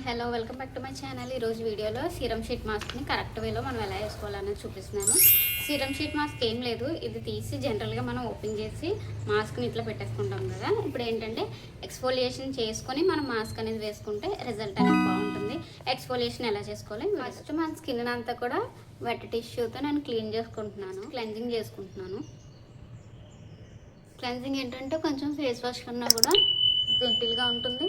Hello welcome back to my channel. ఈరోజు వీడియోలో serum sheet మాస్క్ని correct వేలో మనం ఎలా వేసుకోవాలనేది చూపిస్తున్నాను. సీరం షీట్ మాస్క్ ఏం లేదు, ఇది తీసి జనరల్గా మనం ఓపెన్ చేసి మాస్క్ని ఇట్లా పెట్టేసుకుంటాం కదా. ఇప్పుడు ఏంటంటే ఎక్స్ఫోలియేషన్ చేసుకొని మనం మాస్క్ అనేది వేసుకుంటే రిజల్ట్ అనేది బాగుంటుంది. ఎక్స్ఫోలియేషన్ ఎలా చేసుకోవాలి, ఫస్ట్ మన స్కిన్ అంతా కూడా వెట్ టిష్యూతో నేను క్లీన్ చేసుకుంటున్నాను, క్లెన్జింగ్ చేసుకుంటున్నాను. క్లెన్జింగ్ ఏంటంటే కొంచెం ఫేస్ వాష్ కన్నా కూడా జెంటిల్గా ఉంటుంది,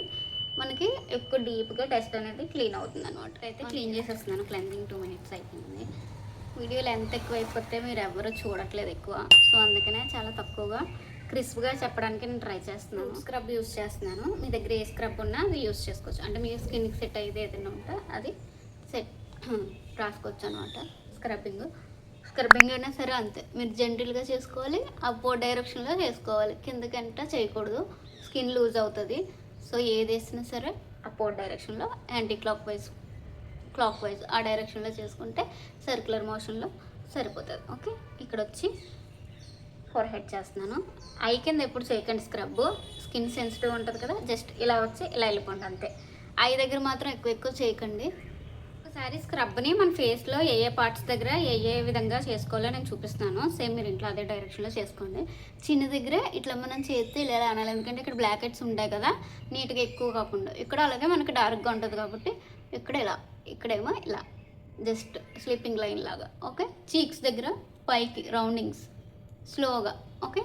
మనకి ఎక్కువ డీప్గా టెస్ట్ అనేది క్లీన్ అవుతుంది అనమాట. అయితే క్లీన్ చేసేస్తున్నాను. క్లెన్జింగ్ 2 minutes అయిపోయింది. వీడియోలు ఎంత ఎక్కువ అయిపోతే మీరు ఎవరు చూడట్లేదు ఎక్కువ, సో అందుకనే చాలా తక్కువగా క్రిస్ప్గా చెప్పడానికి నేను ట్రై చేస్తున్నాను. స్క్రబ్ యూస్ చేస్తున్నాను. మీ దగ్గర ఏ స్క్రబ్ ఉన్నా అది యూస్ చేసుకోవచ్చు, అంటే మీ స్కిన్కి సెట్ అయితే ఏదైనా ఉంటే అది రాసుకోవచ్చు అనమాట. స్క్రబ్బింగ్ అయినా సరే అంతే, మీరు జెంటిల్గా చేసుకోవాలి, అప్వర్డ్ డైరెక్షన్లో చేసుకోవాలి, కిందకంట చేయకూడదు, స్కిన్ లూజ్ అవుతుంది. సో ఏది వేసినా సరే అప్వర్డ్ డైరెక్షన్లో, యాంటీ క్లాక్ వైజ్ ఆ డైరెక్షన్లో చేసుకుంటే సర్క్యులర్ మోషన్లో సరిపోతుంది. ఓకే, ఇక్కడ వచ్చి ఫోర్ హెడ్ చేస్తున్నాను. ఐ కింద ఎప్పుడు చేయకండి స్క్రబ్, స్కిన్ సెన్సిటివ్ ఉంటుంది కదా, జస్ట్ ఇలా వచ్చి ఇలా వెళ్ళిపోండి అంతే. ఐ దగ్గర మాత్రం ఎక్కువ చేయకండి. ఒకసారి స్క్రబ్ని మన ఫేస్లో ఏ పార్ట్స్ దగ్గర ఏ విధంగా చేసుకోవాలో నేను చూపిస్తాను. సేమ్ మీరు ఇంట్లో అదే డైరెక్షన్లో చేసుకోండి. చిన్న దగ్గర ఇట్లా మనం చేస్తే ఇలా అనాలి, ఎందుకంటే ఇక్కడ బ్లాక్ హెడ్స్ ఉంటాయి కదా, నీట్గా ఎక్కువ కాకుండా. ఇక్కడ అలాగే మనకి డార్క్గా ఉంటుంది కాబట్టి ఇక్కడ ఇలా, ఇక్కడేమో ఇలా జస్ట్ స్లీపింగ్ లైన్ లాగా. ఓకే, చీక్స్ దగ్గర పైకి రౌండింగ్స్ స్లోగా. ఓకే,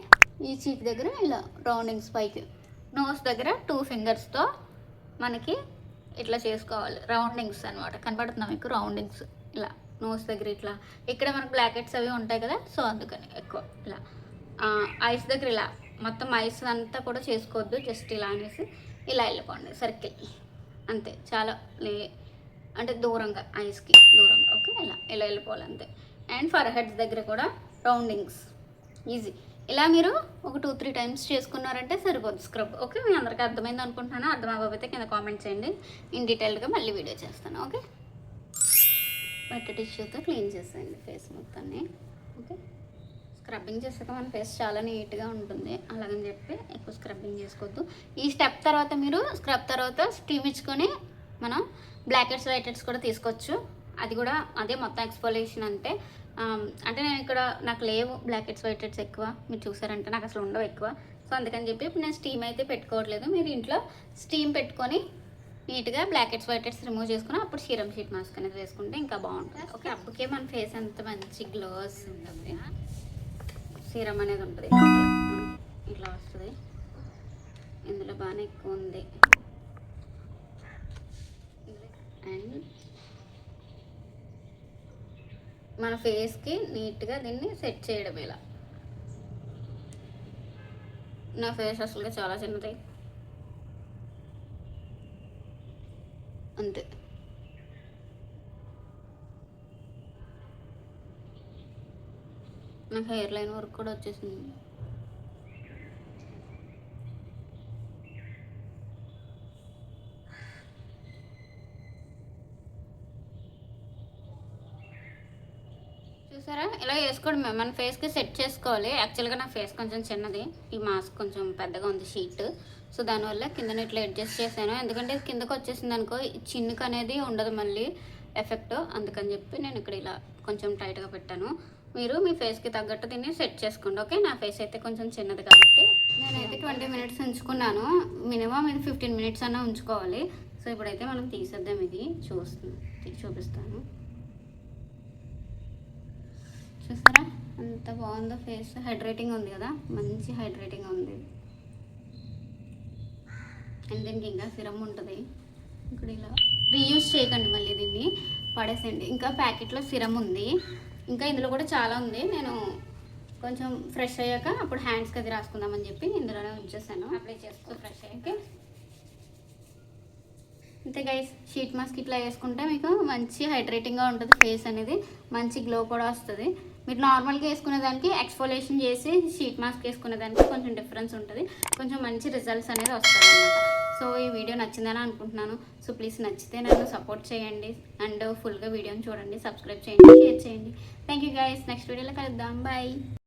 ఈ చీక్ దగ్గర ఇలా రౌండింగ్స్ పైకి. నోస్ దగ్గర 2 ఫింగర్స్తో మనకి ఇట్లా చేసుకోవాలి, రౌండింగ్స్ అనమాట. కనపడుతున్నాం మీకు రౌండింగ్స్ ఇలా నోస్ దగ్గర ఇట్లా. ఇక్కడ మనకు బ్లాక్ హెడ్స్ అవి ఉంటాయి కదా, సో అందుకని ఎక్కువ ఇలా. ఐస్ దగ్గర ఇలా మొత్తం ఐస్ అంతా కూడా చేసుకోవద్దు, జస్ట్ ఇలా అనేసి ఇలా వెళ్ళిపోండి సర్కిల్ అంతే. చాలా అంటే దూరంగా, ఐస్కి దూరంగా. ఓకే, ఇలా వెళ్ళిపోవాలి అంతే. అండ్ ఫర్ హెడ్స్ దగ్గర కూడా రౌండింగ్స్ ఈజీ. ఇలా మీరు ఒక 2-3 times చేసుకున్నారంటే సరిపోద్ది స్క్రబ్. ఓకే, మీ అందరికీ అర్థమైంది అనుకుంటున్నాను. అర్థం అవ్వకపోతే కింద కామెంట్ చేయండి, ఇన్ డీటెయిల్గా మళ్ళీ వీడియో చేస్తాను. ఓకే, వెట్ టిష్యూతో క్లీన్ చేసేయండి ఫేస్ మొత్తాన్ని. ఓకే, స్క్రబ్బింగ్ చేసాక మన ఫేస్ చాలా నీట్గా ఉంటుంది, అలాగని చెప్పి ఎక్కువ స్క్రబ్బింగ్ చేసుకోవద్దు. ఈ స్టెప్ తర్వాత మీరు స్క్రబ్ తర్వాత స్టీమ్ ఇచ్చుకొని మనం బ్లాక్ హెడ్స్ వైట్ హెడ్స్ కూడా తీసుకోవచ్చు. అది కూడా అదే మొత్తం ఎక్స్ఫోలియేషన్ అంటే నేను ఇక్కడ నాకు లేవు బ్లాక్ హెడ్స్ వైట్ హెడ్స్ ఎక్కువ, మీరు చూసారంటే నాకు అసలు ఉండవు ఎక్కువ. సో అందుకని చెప్పి ఇప్పుడు నేను స్టీమ్ అయితే పెట్టుకోవట్లేదు. మీరు ఇంట్లో స్టీమ్ పెట్టుకొని నీట్గా black heads white heads remove చేసుకుని అప్పుడు సీరం షీట్ మాస్క్ అనేది వేసుకుంటే ఇంకా బాగుంటుంది. ఓకే, అప్పటికే మన ఫేస్ అంత మంచి గ్లోస్ ఉంటుంది, సీరం అనేది ఉంటుంది ఇట్లా వస్తుంది. ఇందులో బాగానే ఎక్కువ ఉంది. అండ్ మన ఫేస్కి నీట్గా దీన్ని సెట్ చేయడం ఇలా. నా ఫేస్ అసలుగా చాలా చిన్నది అంతే. నాకు హెయిర్ లైన్ వర్క్ కూడా వచ్చేసింది. చూసారా, ఇలా వేసుకోవడమే, మన ఫేస్కి సెట్ చేసుకోవాలి. యాక్చువల్గా నా ఫేస్ కొంచెం చిన్నది, ఈ మాస్క్ కొంచెం పెద్దగా ఉంది షీట్, సో దానివల్ల కిందన ఇట్లా అడ్జస్ట్ చేశాను. ఎందుకంటే కిందకు వచ్చేసింది అనుకో, చిన్నుకు అనేది ఉండదు మళ్ళీ ఎఫెక్ట్, అందుకని చెప్పి నేను ఇక్కడ ఇలా కొంచెం టైట్గా పెట్టాను. మీరు మీ ఫేస్కి తగ్గట్టు దీన్ని సెట్ చేసుకోండి. ఓకే, నా ఫేస్ అయితే కొంచెం చిన్నది కాబట్టి నేనైతే 20 minutes ఉంచుకున్నాను. మినిమం ఇది 15 minutes అన్నా ఉంచుకోవాలి. సో ఇప్పుడైతే మనం తీసేద్దాం, ఇది చూపిస్తాను. చూసారా ఎంత బాగుందో ఫేస్, హైడ్రేటింగ్ ఉంది కదా, మంచి హైడ్రేటింగ్ ఉంది. అండ్ దీనికి ఇంకా సిరం ఉంటుంది. ఇక్కడ ఇలా రీయూజ్ చేయకండి, మళ్ళీ దీన్ని పడేసేయండి. ఇంకా ప్యాకెట్లో సిరం ఉంది, ఇంకా ఇందులో కూడా చాలా ఉంది. నేను కొంచెం ఫ్రెష్ అయ్యాక అప్పుడు హ్యాండ్స్కి అది రాసుకుందామని చెప్పి ఇందులోనే ఉంచేసాను. అప్లై చేసుకో ఫ్రెష్ అయ్యాక. అంతే గైస్, షీట్ మాస్క్ ఇట్లా వేసుకుంటే మీకు మంచి హైడ్రేటింగ్గా ఉంటుంది ఫేస్ అనేది, మంచి గ్లో కూడా వస్తుంది. మీరు నార్మల్గా వేసుకునేదానికి ఎక్స్ఫోలియేషన్ చేసి షీట్ మాస్క్ వేసుకునేదానికి కొంచెం డిఫరెన్స్ ఉంటుంది, కొంచెం మంచి రిజల్ట్స్ అనేది వస్తుంది అన్నమాట. సో ఈ వీడియో నచ్చిందని అనుకుంటున్నాను. సో ప్లీజ్ నచ్చితే నన్ను సపోర్ట్ చేయండి, అండ్ ఫుల్గా వీడియోని చూడండి, సబ్స్క్రైబ్ చేయండి, షేర్ చేయండి. థ్యాంక్ యూ గైస్, నెక్స్ట్ వీడియోలో కలుద్దాం, బాయ్.